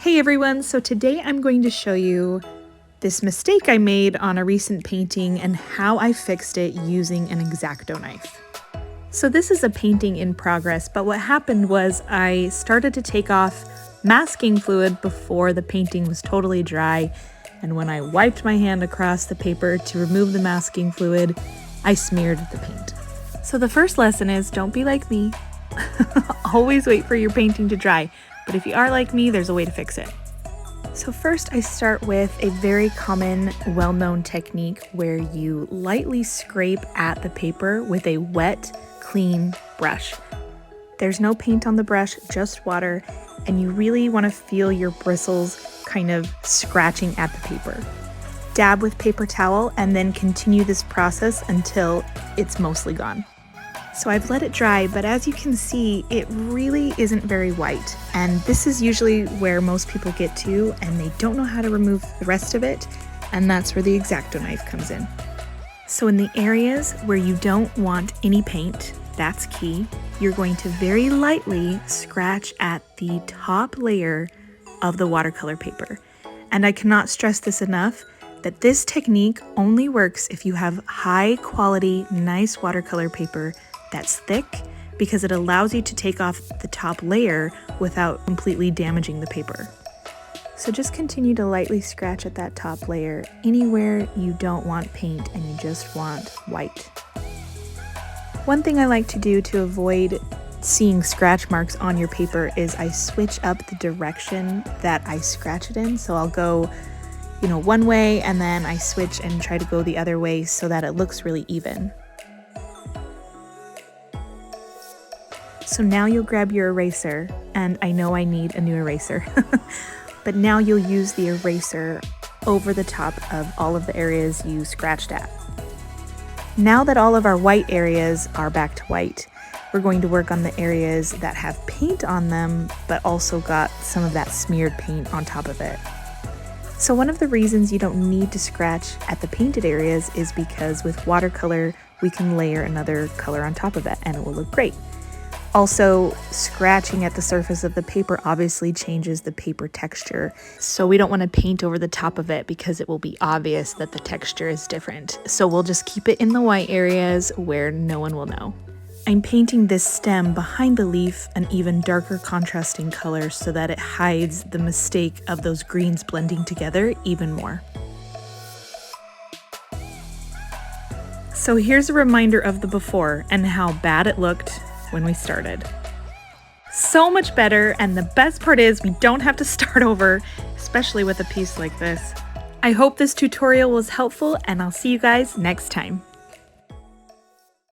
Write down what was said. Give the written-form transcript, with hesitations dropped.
Hey everyone, so today I'm going to show you this mistake I made on a recent painting and how I fixed it using an X-Acto knife. So this is a painting in progress, but what happened was I started to take off masking fluid before the painting was totally dry, and when I wiped my hand across the paper to remove the masking fluid, I smeared the paint. So the first lesson is don't be like me. Always wait for your painting to dry. But if you are like me, there's a way to fix it. So first I start with a very common, well-known technique where you lightly scrape at the paper with a wet, clean brush. There's no paint on the brush, just water, and you really want to feel your bristles kind of scratching at the paper. Dab with paper towel and then continue this process until it's mostly gone. So I've let it dry, but as you can see, it really isn't very white. And this is usually where most people get to, and they don't know how to remove the rest of it, and that's where the X-Acto knife comes in. So in the areas where you don't want any paint, that's key, you're going to very lightly scratch at the top layer of the watercolor paper. And I cannot stress this enough, that this technique only works if you have high quality, nice watercolor paper that's thick, because it allows you to take off the top layer without completely damaging the paper. So just continue to lightly scratch at that top layer anywhere you don't want paint and you just want white. One thing I like to do to avoid seeing scratch marks on your paper is I switch up the direction that I scratch it in. So I'll go, one way and then I switch and try to go the other way so that it looks really even. So now you'll grab your eraser, and I know I need a new eraser, but now you'll use the eraser over the top of all of the areas you scratched at. Now that all of our white areas are back to white, we're going to work on the areas that have paint on them, but also got some of that smeared paint on top of it. So one of the reasons you don't need to scratch at the painted areas is because with watercolor, we can layer another color on top of it and it will look great. Also, scratching at the surface of the paper obviously changes the paper texture, so we don't want to paint over the top of it because it will be obvious that the texture is different. So we'll just keep it in the white areas where no one will know. I'm painting this stem behind the leaf an even darker contrasting color so that it hides the mistake of those greens blending together even more. So here's a reminder of the before and how bad it looked when we started. So much better, and the best part is we don't have to start over, especially with a piece like this. I hope this tutorial was helpful, and I'll see you guys next time.